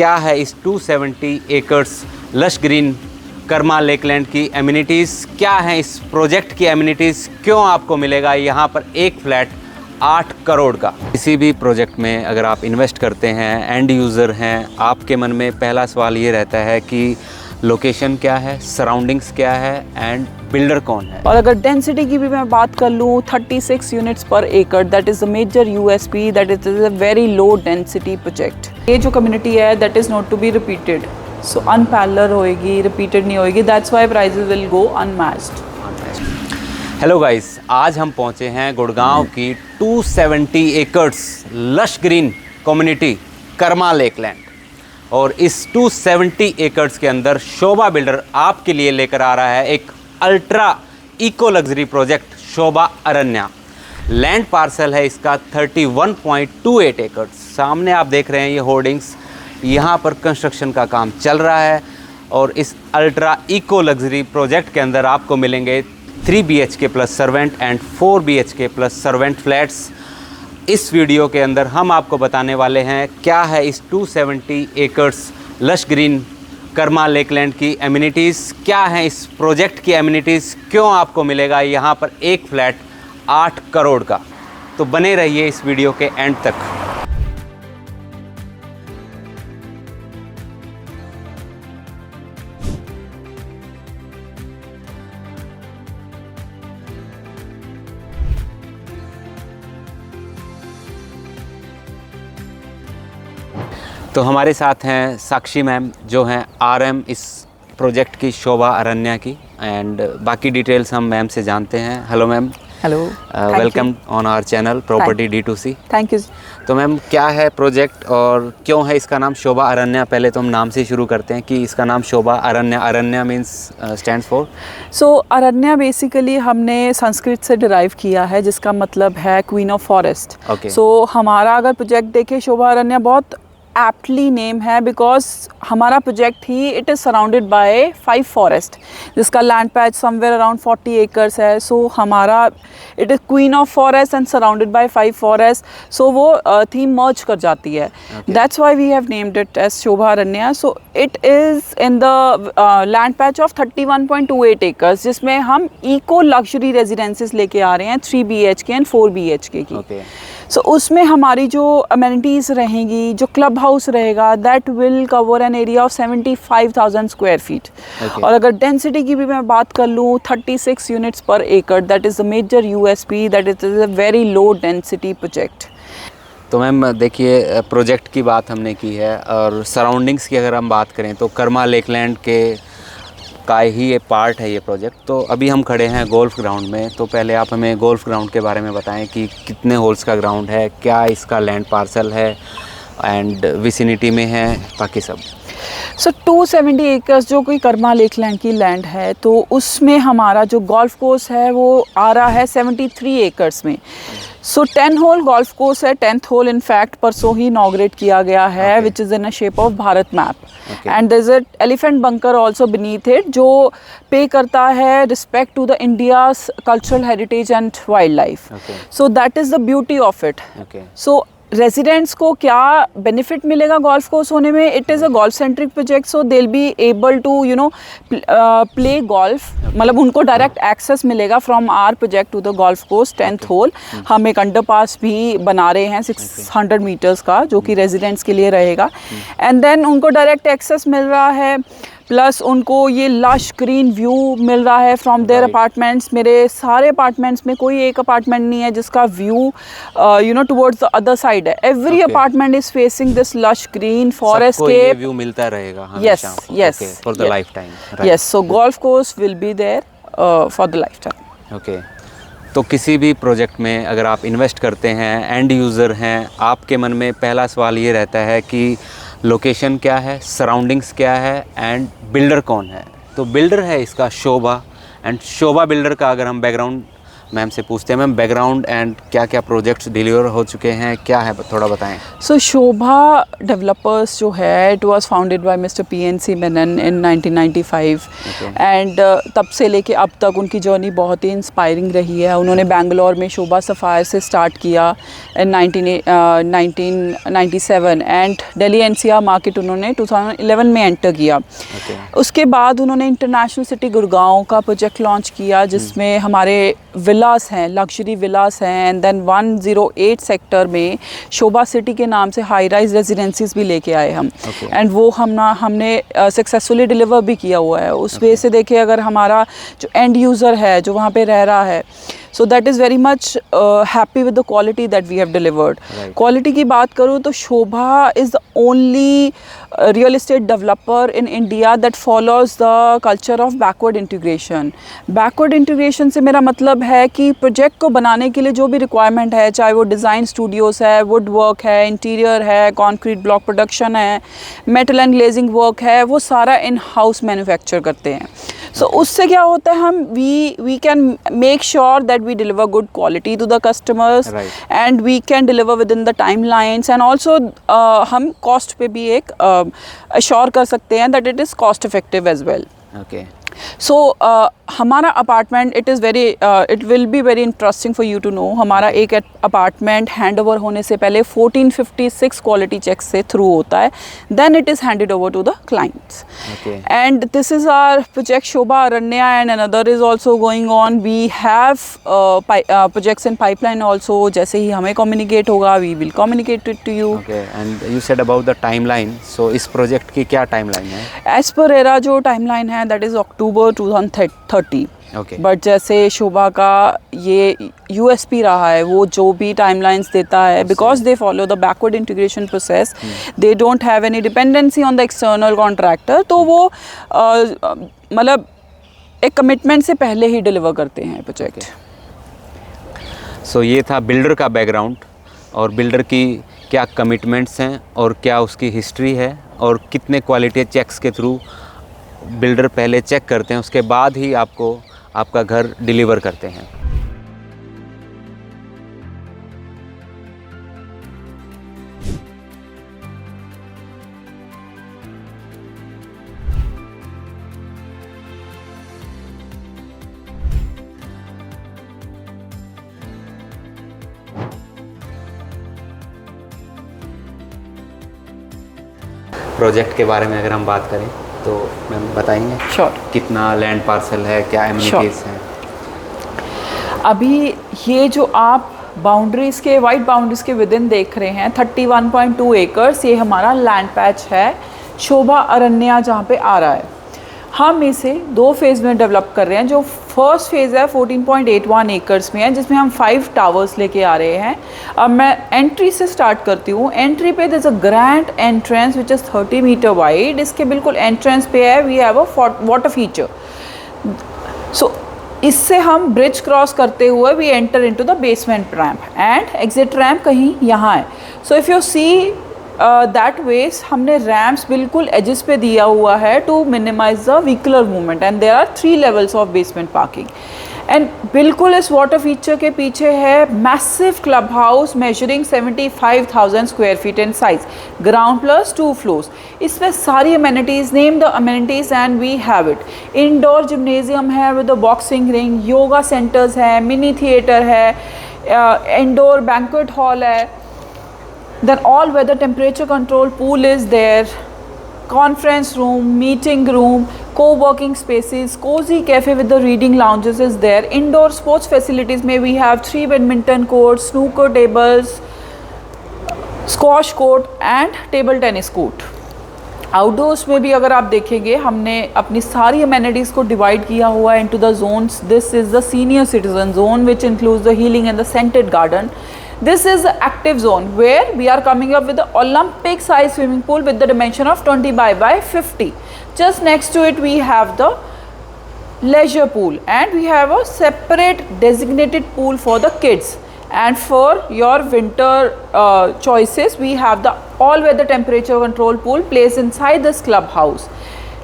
क्या है इस 270 acres lush green Karma Lakeland की एमिनिटीज़, क्या है इस प्रोजेक्ट की एमिनिटीज़, क्यों आपको मिलेगा यहाँ पर एक फ्लैट 8 करोड़ का। किसी भी प्रोजेक्ट में अगर आप इन्वेस्ट करते हैं, एंड यूज़र हैं, आपके मन में पहला सवाल ये रहता है कि लोकेशन क्या है, सराउंडिंग्स क्या है एंड बिल्डर कौन है। और अगर डेंसिटी की भी मैं बात कर लूँ 36 यूनिट्स पर एकड़, that is the major USP, that is a very low density project. ये जो कम्युनिटी है that is not to be repeated, so unparallel होएगी, रिपीटेड नहीं होएगी, that's why prices will go unmatched. Hello guys, आज हम पहुंचे हैं गुड़गांव की 270 acres lush green community Karma Lakeland, और इस 270 एकर्स के अंदर शोभा बिल्डर आपके लिए लेकर आ रहा है एक ultra eco luxury project Shobha अरण्या। Land parcel है इसका 31.28 एकर्स। सामने आप देख रहे हैं ये होर्डिंग्स, यहाँ पर कंस्ट्रक्शन का काम चल रहा है और इस अल्ट्रा इको लग्जरी प्रोजेक्ट के अंदर आपको मिलेंगे 3 BHK plus servant and 4 BHK plus servant flats. इस वीडियो के अंदर हम आपको बताने वाले हैं क्या है इस 270 acres lush green Karma Lakeland की एमिनिटीज़, क्या है इस प्रोजेक्ट की एमिनिटीज़, क्यों आपको मिलेगा यहाँ पर एक फ्लैट 8 करोड़ का। तो बने रहिए इस वीडियो के एंड तक। तो हमारे साथ हैं साक्षी मैम, जो हैं RM इस प्रोजेक्ट की शोभा अरण्या की, एंड बाकी डिटेल्स हम मैम से जानते हैं। Hello ma'am. Hello, welcome on our channel property D2C। Thank you. तो मैम, क्या है प्रोजेक्ट और क्यों है इसका नाम शोभा अरण्या? पहले तो हम नाम से शुरू करते हैं कि इसका नाम Shobha Aranya, Aranya means stands for. So Aranya basically हमने संस्कृत से डिराइव किया है, जिसका मतलब है क्वीन ऑफ फॉरेस्ट। सो हमारा अगर प्रोजेक्ट देखें शोभा अरण्या बहुत एप्टली नेम है, बिकॉज हमारा प्रोजेक्ट ही it is surrounded by 5 forest, जिसका land patch somewhere around 40 acres है। सो हमारा it is queen of forest and surrounded by 5 forest, so वो थीम मर्ज कर जाती है। That's why we have named it as Shobha Aranya. So it is in the land patch of 31.28 acres, जिसमें हम eco luxury residences लेके आ रहे हैं 3 BHK and 4 BHK की। सो उसमें हमारी जो अमेनिटीज़ रहेंगी, जो क्लब हाउस रहेगा, that will cover an area of 75,000 square feet. और अगर डेंसिटी की भी मैं बात कर लूँ 36 यूनिट्स पर एकड़, that is the major USP, that is a very low density project. तो मैम देखिए, प्रोजेक्ट की बात हमने की है और सराउंडिंग्स की अगर हम बात करें तो कर्मा लेकलैंड के का ही ये पार्ट है ये प्रोजेक्ट। तो अभी हम खड़े हैं गोल्फ ग्राउंड में, तो पहले आप हमें गोल्फ ग्राउंड के बारे में बताएं कि कितने होल्स का ग्राउंड है, क्या इसका लैंड पार्सल है एंड विसिनिटी में है, बाकी सब। सो 270 एकर्स जो कोई कर्मा लेकलैंड की लैंड है, तो उसमें हमारा जो गोल्फ कोर्स है वो आ रहा है 73 एकर्स में। सो 10 होल गोल्फ कोर्स है, 10th होल इनफैक्ट परसों ही इनॉग्रेट किया गया है, which is in a shape of Bharat map. And there is a elephant bunker also beneath it, जो पे करता है respect to the India's cultural heritage and wild life. So that is the beauty of it. So residents को क्या benefit मिलेगा golf course होने में? It is a golf centric project, so they will be able to play golf, मतलब उनको direct access मिलेगा from our project to the golf course 10th hole. हम एक अंडरपास भी बना रहे हैं 600 मीटर्स का, जो कि रेजिडेंट्स के लिए रहेगा। एंड देन उनको डायरेक्ट एक्सेस मिल रहा है, प्लस उनको ये लश ग्रीन व्यू मिल रहा है फ्रॉम देयर अपार्टमेंट्स। मेरे सारे अपार्टमेंट्स में कोई एक अपार्टमेंट नहीं है जिसका view towards the other side है। Every apartment is facing this lush green forest के व्यू मिलता रहेगा हमेशा। Yes, for the life time. Yes, so golf course will be there for the life time. Okay. तो किसी भी project में अगर आप इन्वेस्ट करते हैं, एंड यूज़र हैं, आपके मन में पहला सवाल ये रहता है कि लोकेशन क्या है, सराउंडिंग्स क्या है एंड बिल्डर कौन है। तो बिल्डर है इसका शोभा, एंड शोभा बिल्डर का अगर हम बैकग्राउंड मैम से पूछते हैं। मैम बैकग्राउंड एंड क्या क्या प्रोजेक्ट्स डिलीवर हो चुके हैं, क्या है थोड़ा बताएं। सो शोभा डेवलपर्स जो है, it was founded by mister PNC Menon in 1995 and तब से लेके अब तक उनकी जर्नी बहुत ही इंस्पायरिंग रही है। उन्होंने बेंगलोर में शोभा सफ़ायर से स्टार्ट किया इन 1997 एंड दिल्ली NCR मार्केट उन्होंने 2011 में एंटर किया। उसके बाद उन्होंने इंटरनेशनल सिटी गुड़गांव का प्रोजेक्ट लॉन्च किया, जिसमें हमारे विलास हैं, लग्जरी विलास हैं, एंड देन 108 सेक्टर में शोभा सिटी के नाम से हाई राइज रेजिडेंसीज भी लेके आए हम एंड वो हमने सक्सेसफुली डिलीवर भी किया हुआ है। उस वे से देखिए, अगर हमारा जो एंड यूज़र है जो वहाँ पे रह रहा है, so that is very much happy with the quality that we have delivered. Quality की बात करूँ तो Shobha is the only real estate developer in India that follows the culture of backward integration. Backward integration से मेरा मतलब है कि project को बनाने के लिए जो भी रिक्वायरमेंट है, चाहे वो डिज़ाइन स्टूडियोज़ है, वुड वर्क है, इंटीरियर है, कॉन्क्रीट ब्लॉक प्रोडक्शन है, मेटल एंड ग्लेजिंग वर्क है, वो सारा इन हाउस मैन्युफैक्चर करते हैं। सो उससे क्या होता है, हम we can make sure that we deliver good quality to the customers and we can deliver with in the time lines and also हम कॉस्ट पे भी एक अश्योर कर सकते हैं that it is cost effective as well. Okay, so हमारा apartment it will be very interesting for you to know. हमारा एक अपार्टमेंट हैंड ओवर होने से पहले 1456 क्वालिटी चेक से थ्रू होता है, then it is handed over to the clients and this is our project Shobha Aranya and another is also going on. We have projects in pipeline also. जैसे ही हमें communicate होगा, we will communicate it to you. Okay, and you said about the timeline, so इस project की क्या timeline है? As per era जो timeline है दैट इज़ अक्टूबर 2030। बट जैसे शोभा का ये USP रहा है, वो जो भी टाइमलाइंस देता है, because they follow the backward integration process, they don't have any dependency on the external contractor, तो वो मतलब एक कमिटमेंट से पहले ही डिलीवर करते हैं प्रोजेक्ट। सो ये था बिल्डर का बैकग्राउंड और बिल्डर की क्या कमिटमेंट्स हैं और क्या उसकी हिस्ट्री है और कितने क्वालिटी चेक्स के थ्रू बिल्डर पहले चेक करते हैं, उसके बाद ही आपको आपका घर डिलीवर करते हैं। प्रोजेक्ट के बारे में अगर हम बात करें तो मैम बताएंगे? श्योर। कितना लैंड पार्सल है, क्या एमिनिटीज़ हैं? अभी ये जो आप बाउंड्रीज़ के वाइट बाउंड्रीज़ के विद इन देख रहे हैं 31.2 एकर्स, ये हमारा लैंड पैच है शोभा अरण्या जहाँ पे आ रहा है। हम इसे 2 फेज़ में डेवलप कर रहे हैं। जो फर्स्ट फेज़ है 14.81 एकर्स में है, जिसमें हम 5 टावर्स लेके आ रहे हैं। अब मैं एंट्री से स्टार्ट करती हूँ। एंट्री पे there's a grand entrance which is 30 metre wide. इसके बिल्कुल एंट्रेंस पे है we have a water feature. So इससे हम ब्रिज क्रॉस करते हुए we enter into the basement ramp and exit ramp कहीं यहाँ है। So if you see that ways हमने रैम्प्स बिल्कुल एजेस पे दिया हुआ है to minimise the vehicular movement and there are 3 levels of basement parking. And बिल्कुल इस वाटर फीचर के पीछे है massive club house measuring 75,000 square feet in size, ground plus 2 floors. इसमें सारी amenities, name the amenities and we have it. Indoor gymnasium है with boxing ring, yoga centres है, mini theatre है, इंडोर बैंक्वेट हॉल है, then all weather temperature control pool is there, conference room, meeting room, co-working spaces, cozy cafe with the reading lounges is there. Indoor sports facilities में we have 3 badminton courts, snooker tables, squash court and table tennis court. Outdoors में भी अगर आप देखेंगे हमने अपनी सारी amenities को डिवाइड किया हुआ है into the zones. This is the senior citizen zone which includes the healing and the scented garden. This is the active zone where we are coming up with the Olympic size swimming pool with the dimension of 20 by 50. Just next to it we have the leisure pool and we have a separate designated pool for the kids. And for your winter choices we have the all weather temperature control pool placed inside this clubhouse.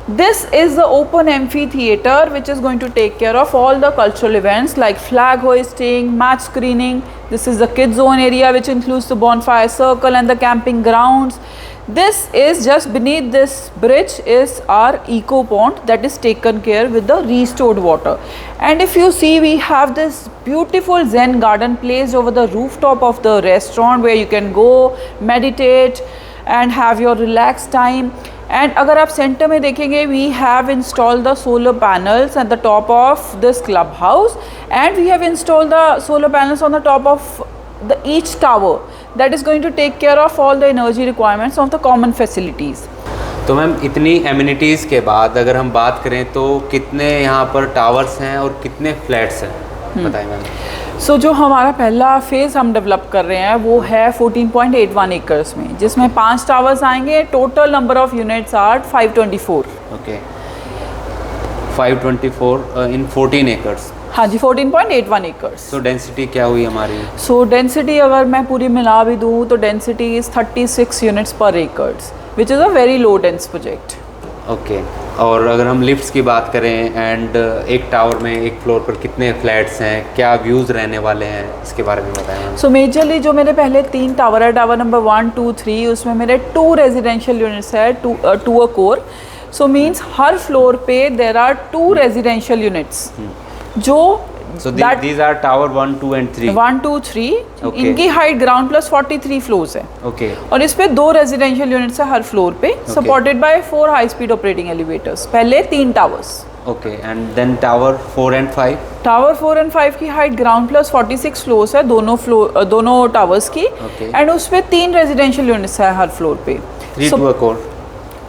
This is the open amphitheater which is going to take care of all the cultural events like flag hoisting, match screening. This is the kids zone area which includes the bonfire circle and the camping grounds. This is just beneath this bridge is our eco pond that is taken care with the restored water. And if you see, we have this beautiful Zen garden placed over the rooftop of the restaurant where you can go meditate and have your relaxed time. And अगर आप centre में देखेंगे, we have installed the solar panels at the top of this club house and we have installed the solar panels on the top of the each tower that is going to take care of all the energy requirements of the common facilities. तो ma'am इतनी amenities के बाद अगर हम बात करें तो कितने यहाँ पर टावर्स हैं और कितने फ्लैट्स हैं, बताएं मैम। सो जो हमारा पहला फेज़ हम डेवलप कर रहे हैं वो है 14.81 एकर्स में, जिसमें 5 टावर्स आएंगे। Total number of units are 524। Okay, 524 in 14 acres. हाँ जी, 14.81 एकर्स। तो डेंसिटी क्या हुई हमारी? सो डेंसिटी अगर मैं पूरी मिला भी दूँ तो डेंसिटी इज़ 36 यूनिट्स पर acres which is a very low dense project. Okay, और अगर हम लिफ्ट्स की बात करें एंड एक टावर में एक फ्लोर पर कितने फ्लैट्स हैं, क्या व्यूज़ रहने वाले हैं, इसके बारे में बताएं। सो मेजरली जो मेरे पहले 3 टावर है, टावर नंबर 1, 2, 3, उसमें मेरे 2 रेजिडेंशियल यूनिट्स है to a core. So means हर फ्लोर पे देर आर 2 रेजिडेंशियल यूनिट्स जो So these are tower 1, 2 and 3. 1, 2, 3 Okay. इनकी हाइट ग्राउंड प्लस 43 फ्लोर्स है। ओके, और इस पे 2 रेजिडेंशियल यूनिट्स है हर फ्लोर पे, supported by 4 high speed operating elevators. पहले 3 towers. Okay, and then tower 4 and 5। Tower 4 and 5 की हाइट ग्राउंड प्लस 46 फ्लोर्स है दोनों टावर्स की। Okay. एंड उस पे 3 रेजिडेंशियल यूनिट्स है हर फ्लोर पे, 3 to a core।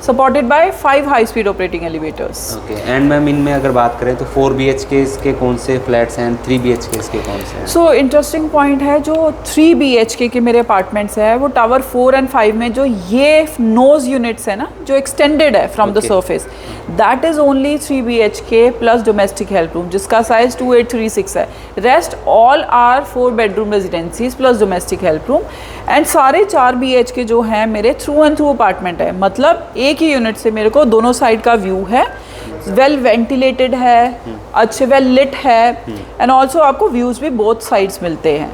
Supported by 5 high speed operating elevators. Okay, and ma'am इनमें अगर बात करें तो 4 BHK के कौन से फ्लैट्स हैं, 3 BHK के कौन से हैं? सो इंटरेस्टिंग पॉइंट है, जो 3 BHK के मेरे अपार्टमेंट्स है वो टावर 4 and 5 में जो ये नोज यूनिट्स है ना, जो एक्सटेंडेड है from the surface, that is only 3 BHK plus domestic help room जिसका साइज 2836 है। Rest all are 4 bedroom residencies plus domestic help room. And सारे 4 BHK जो हैं मेरे थ्रू एंड थ्रू अपार्टमेंट है, मतलब एक ही यूनिट से मेरे को दोनों साइड का व्यू है, वेल वेंटिलेटेड है, अच्छे वेल लिट है, एंड ऑल्सो आपको व्यूज़ भी बोथ साइड्स मिलते हैं।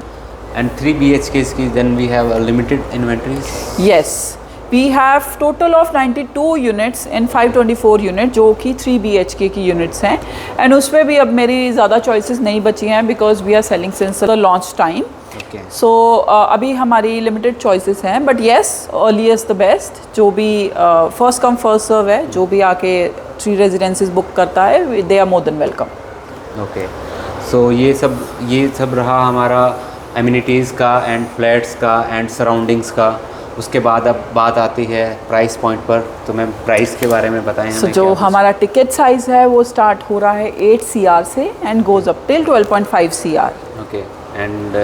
एंड 3 BHK की then we have limited inventories. Yes, we have total of 92 units in 524 unit जो कि 3 BHK की यूनिट्स हैं। एंड उस पर भी अब मेरी ज़्यादा चॉइसेस नहीं बची हैं because we are selling since the launch time. So अभी हमारी लिमिटेड चॉइसेस हैं, but yes earliest the best. जो भी फर्स्ट कम फर्स्ट सर्व है, जो भी आके 3 रेजिडेंसीज बुक करता है, they are more than welcome. Okay, so ये सब रहा हमारा एमिनिटीज़ का एंड फ्लैट्स का एंड सराउंडिंग्स का। उसके बाद अब बात आती है प्राइस पॉइंट पर, तो मैम प्राइस के बारे में बताएं। सो जो हमारा टिकट साइज़ है वो स्टार्ट हो रहा है 8 CR से and goes up till 12.5 CR। Okay, and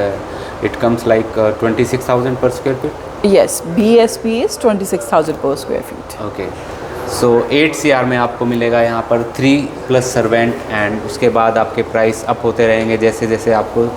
it comes like 26,000 पर square feet. Yes, BSP is 26,000 पर स्क्वायर फीट। ओके, सो 8 CR में आपको मिलेगा यहाँ पर 3 प्लस सर्वेंट, एंड उसके बाद आपके प्राइस अप होते रहेंगे जैसे जैसे आपको